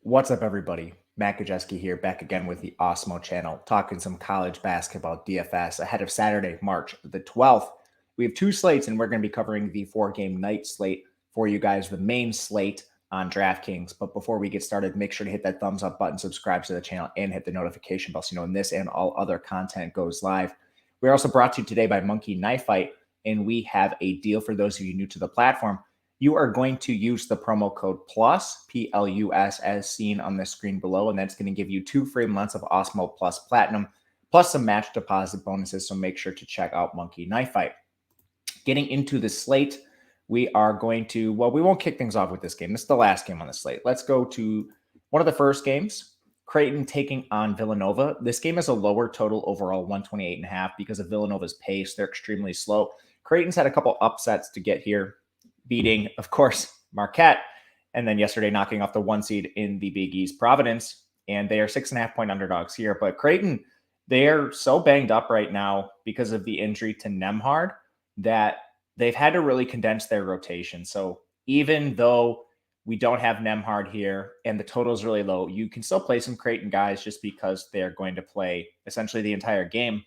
What's up, everybody? Matt Gajewski here, back again with the Awesemo channel, talking some college basketball DFS ahead of Saturday, March the 12th. We have two slates, and we're going to be covering the four-game night slate for you guys, the main slate on DraftKings. But before we get started, make sure to hit that thumbs up button, subscribe to the channel, and hit the notification bell so you know when this and all other content goes live. We're also brought to you today by Monkey Knife Fight, and we have a deal for those of you new to the platform. You are going to use the promo code PLUS, P-L-U-S, as seen on the screen below, and that's going to give you 2 free months of Awesemo Plus Platinum, plus some match deposit bonuses, so make sure to check out Monkey Knife Fight. Getting into the slate, we are going to, well, we won't kick things off with this game. This is the last game on the slate. Let's go to one of the first games, Creighton taking on Villanova. This game is a lower total overall, 128.5, because of Villanova's pace. They're extremely slow. Creighton's had a couple upsets to get here, beating, of course, Marquette, and then yesterday knocking off the 1 seed in the Big East, Providence, and they are 6.5-point underdogs here. But Creighton, they're so banged up right now because of the injury to Nembhard that they've had to really condense their rotation. So even though we don't have Nembhard here and the total is really low, you can still play some Creighton guys just because they're going to play essentially the entire game.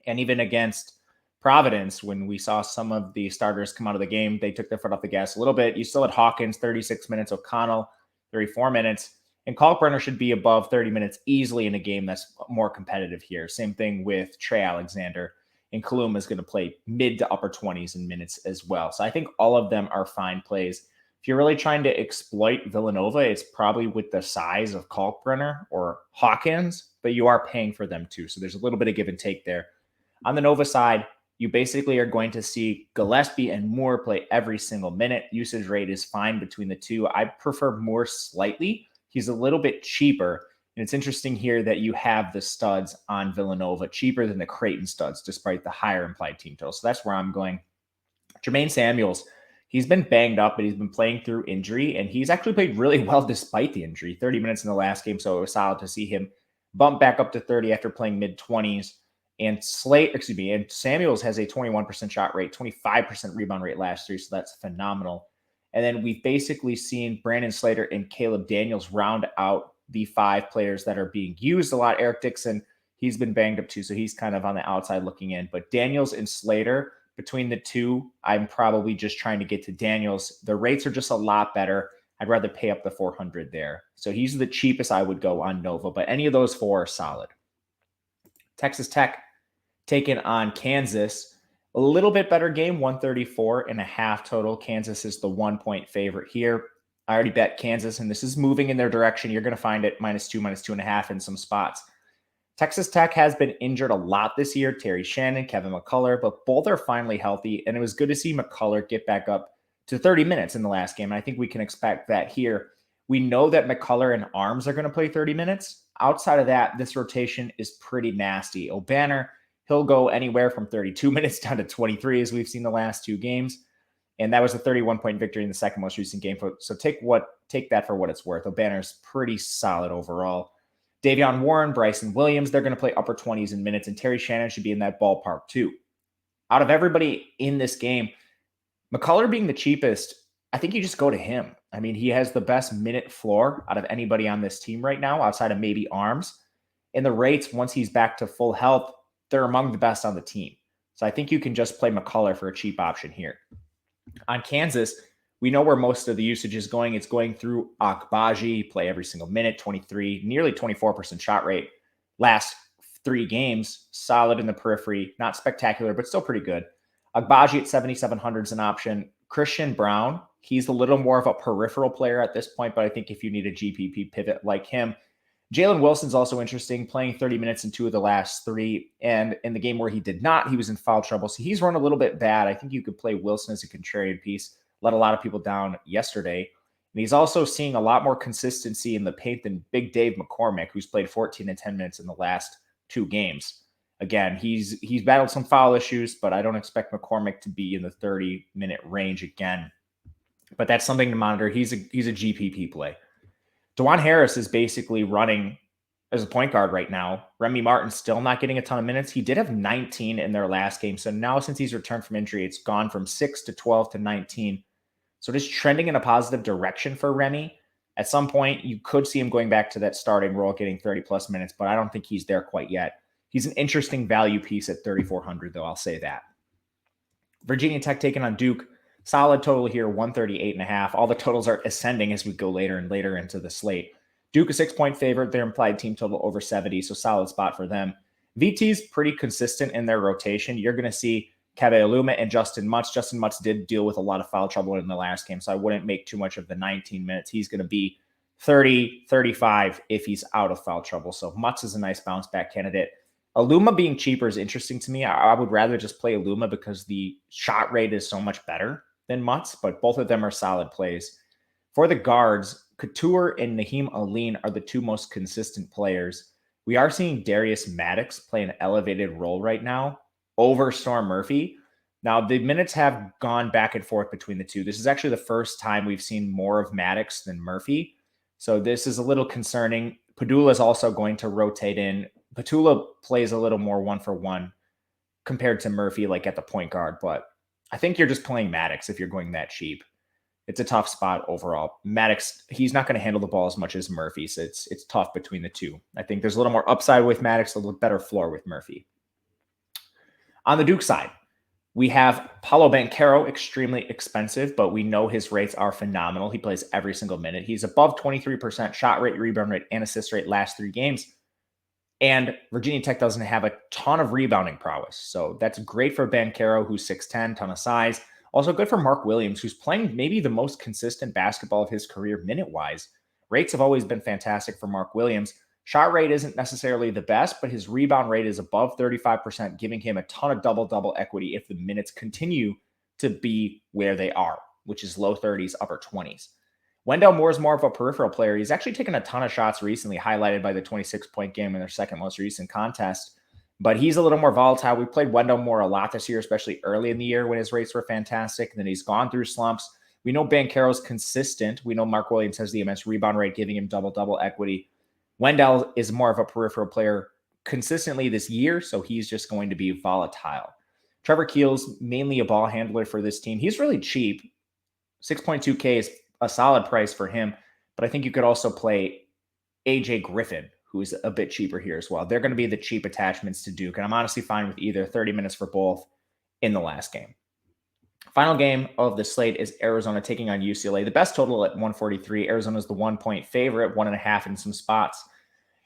And even against Providence, when we saw some of the starters come out of the game, they took their foot off the gas a little bit. You still had Hawkins, 36 minutes, O'Connell, 34 minutes, and Kalkbrenner should be above 30 minutes easily in a game that's more competitive here. Same thing with Trey Alexander, and Kalum is going to play mid to upper 20s in minutes as well. So I think all of them are fine plays. If you're really trying to exploit Villanova, it's probably with the size of Kalkbrenner or Hawkins, but you are paying for them too. So there's a little bit of give and take there. On the Nova side, you basically are going to see Gillespie and Moore play every single minute. Usage rate is fine between the two. I prefer Moore slightly. He's a little bit cheaper. And it's interesting here that you have the studs on Villanova cheaper than the Creighton studs, despite the higher implied team total. So that's where I'm going. Jermaine Samuels, he's been banged up, but he's been playing through injury, and he's actually played really well despite the injury. 30 minutes in the last game, so it was solid to see him bump back up to 30 after playing mid-20s. And Samuels has a 21% shot rate, 25% rebound rate last year, so that's phenomenal. And then we've basically seen Brandon Slater and Caleb Daniels round out the 5 players that are being used a lot. Eric Dixon, he's been banged up too, so he's kind of on the outside looking in. But Daniels and Slater, between the two, I'm probably just trying to get to Daniels. The rates are just a lot better. I'd rather pay up the 400 there. So he's the cheapest I would go on Nova, but any of those 4 are solid. Texas Tech taking on Kansas. A little bit better game, 134.5 total. Kansas is the 1-point favorite here. I already bet Kansas, and this is moving in their direction. You're going to find it -2, -2.5 in some spots. Texas Tech has been injured a lot this year. Terry Shannon, Kevin McCullough, but both are finally healthy, and it was good to see McCullough get back up to 30 minutes in the last game, and I think we can expect that here. We know that McCullough and Arms are going to play 30 minutes. Outside of that, this rotation is pretty nasty. O'Banner, he'll go anywhere from 32 minutes down to 23, as we've seen the last 2 games. And that was a 31-point victory in the second most recent game. So take that for what it's worth. O'Banner's pretty solid overall. Davion Warren, Bryson Williams, they're going to play upper 20s in minutes, and Terry Shannon should be in that ballpark too. Out of everybody in this game, McCullough being the cheapest, I think you just go to him. I mean, he has the best minute floor out of anybody on this team right now, outside of maybe Arms. And the rates, once he's back to full health, they're among the best on the team. So I think you can just play McCullough for a cheap option here. On Kansas, we know where most of the usage is going. It's going through Agbaji, play every single minute, 23, nearly 24% shot rate. Last 3 games, solid in the periphery, not spectacular, but still pretty good. Agbaji at 7,700 is an option. Christian Brown, he's a little more of a peripheral player at this point, but I think if you need a GPP pivot like him, Jalen Wilson's also interesting, playing 30 minutes in 2 of the last 3. And in the game where he did not, he was in foul trouble. So he's run a little bit bad. I think you could play Wilson as a contrarian piece. Let a lot of people down yesterday. And he's also seeing a lot more consistency in the paint than Big Dave McCormick, who's played 14 and 10 minutes in the last 2 games. Again, he's battled some foul issues, but I don't expect McCormick to be in the 30-minute range again. But that's something to monitor. He's a GPP play. DeJuan Harris is basically running as a point guard right now. Remy Martin's still not getting a ton of minutes. He did have 19 in their last game. So now since he's returned from injury, it's gone from 6 to 12 to 19. So just trending in a positive direction for Remy. At some point, you could see him going back to that starting role, getting 30 plus minutes, but I don't think he's there quite yet. He's an interesting value piece at 3,400, though. I'll say that. Virginia Tech taking on Duke. Solid total here, 138.5. All the totals are ascending as we go later and later into the slate. Duke a 6-point favorite. Their implied team total over 70, so solid spot for them. VT's pretty consistent in their rotation. You're going to see Keve Aluma and Justin Mutz. Justin Mutz did deal with a lot of foul trouble in the last game, so I wouldn't make too much of the 19 minutes. He's going to be 30, 35 if he's out of foul trouble. So Mutz is a nice bounce back candidate. Aluma being cheaper is interesting to me. I would rather just play Aluma because the shot rate is so much better than Mutz, but both of them are solid plays. For the guards, Couture and Naheem Aline are the two most consistent players. We are seeing Darius Maddox play an elevated role right now over Storm Murphy. Now, the minutes have gone back and forth between the two. This is actually the first time we've seen more of Maddox than Murphy. So this is a little concerning. Padula is also going to rotate in. Padula plays a little more one-for-one compared to Murphy, like at the point guard, but I think you're just playing Maddox if you're going that cheap. It's a tough spot overall. Maddox, he's not going to handle the ball as much as Murphy, so it's tough between the two. I think there's a little more upside with Maddox, a little better floor with Murphy. On the Duke side, we have Paolo Banchero, extremely expensive, but we know his rates are phenomenal. He plays every single minute. He's above 23% shot rate, rebound rate, and assist rate last 3 games. And Virginia Tech doesn't have a ton of rebounding prowess. So that's great for Banchero, who's 6'10", ton of size. Also good for Mark Williams, who's playing maybe the most consistent basketball of his career minute-wise. Rates have always been fantastic for Mark Williams. Shot rate isn't necessarily the best, but his rebound rate is above 35%, giving him a ton of double-double equity if the minutes continue to be where they are, which is low 30s, upper 20s. Wendell Moore is more of a peripheral player. He's actually taken a ton of shots recently, highlighted by the 26-point game in their second most recent contest. But he's a little more volatile. We played Wendell Moore a lot this year, especially early in the year when his rates were fantastic. And then he's gone through slumps. We know Banchero's consistent. We know Mark Williams has the immense rebound rate, giving him double-double equity. Wendell is more of a peripheral player consistently this year, so he's just going to be volatile. Trevor Keel's mainly a ball handler for this team. He's really cheap. 6.2K is a solid price for him, but I think you could also play AJ Griffin, who is a bit cheaper here as well. They're going to be the cheap attachments to Duke, and I'm honestly fine with either. 30 minutes for both in the last game. Final game of the slate is Arizona taking on UCLA. The best total at 143. Arizona's the 1-point favorite, 1.5 in some spots.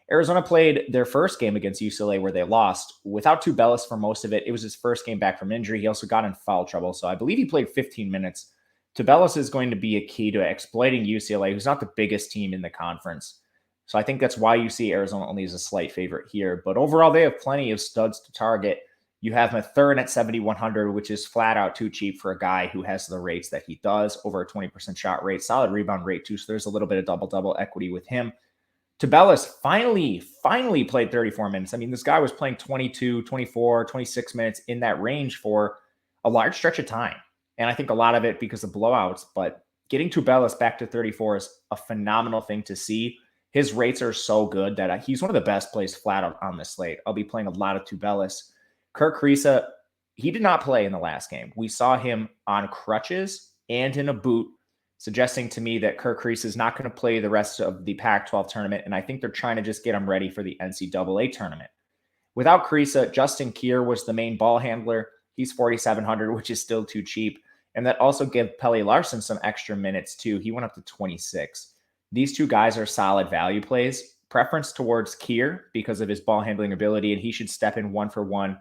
Arizona played their first game against UCLA where they lost without Tubelis for most of it. It was his first game back from injury. He also got in foul trouble, so I believe he played 15 minutes. Tubelis is going to be a key to exploiting UCLA, who's not the biggest team in the conference. So I think that's why you see Arizona only as a slight favorite here. But overall, they have plenty of studs to target. You have Mathurin at 7,100, which is flat out too cheap for a guy who has the rates that he does, over a 20% shot rate, solid rebound rate too. So there's a little bit of double-double equity with him. Tubelis finally played 34 minutes. I mean, this guy was playing 22, 24, 26 minutes in that range for a large stretch of time. And I think a lot of it because of blowouts, but getting Tubelis back to 34 is a phenomenal thing to see. His rates are so good that he's one of the best plays flat out on the slate. I'll be playing a lot of Tubelis. Kirk Kriisa, he did not play in the last game. We saw him on crutches and in a boot, suggesting to me that Kirk Kriisa is not going to play the rest of the Pac-12 tournament, and I think they're trying to just get him ready for the NCAA tournament. Without Kriisa, Justin Kier was the main ball handler. He's 4,700, which is still too cheap. And that also gave Pelle Larsson some extra minutes too. He went up to 26. These two guys are solid value plays. Preference towards Kier because of his ball handling ability, and he should step in 1-for-1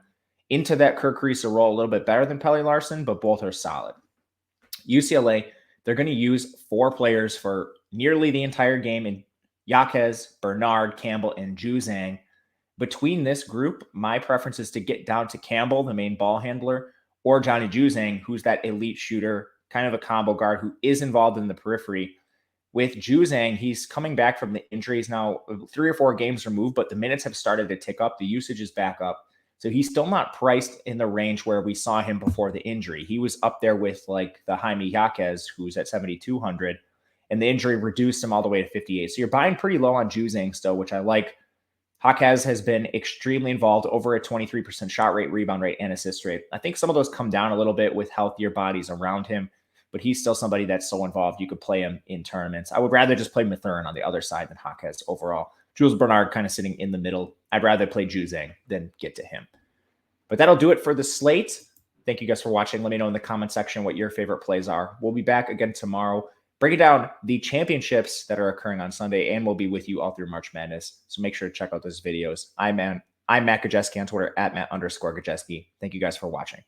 into that Kirk Kriisa role a little bit better than Pelle Larsson, but both are solid. UCLA, they're going to use 4 players for nearly the entire game in Jaquez, Bernard, Campbell, and Juzang. Between this group, my preference is to get down to Campbell, the main ball handler, or Johnny Juzang, who's that elite shooter, kind of a combo guard who is involved in the periphery. With Juzang, he's coming back from the injuries now, 3 or 4 games removed, but the minutes have started to tick up. The usage is back up. So he's still not priced in the range where we saw him before the injury. He was up there with like the Jaime Jaquez, who's at 7,200, and the injury reduced him all the way to 58. So you're buying pretty low on Juzang still, which I like. Jaquez has been extremely involved, over a 23% shot rate, rebound rate, and assist rate. I think some of those come down a little bit with healthier bodies around him, but he's still somebody that's so involved. You could play him in tournaments. I would rather just play Mathurin on the other side than Jaquez overall. Jules Bernard kind of sitting in the middle. I'd rather play Juzang than get to him. But that'll do it for the slate. Thank you guys for watching. Let me know in the comment section what your favorite plays are. We'll be back again tomorrow, breaking down the championships that are occurring on Sunday, and we'll be with you all through March Madness. So make sure to check out those videos. I'm Matt Gajewski on Twitter, at Matt_Gajewski. Thank you guys for watching.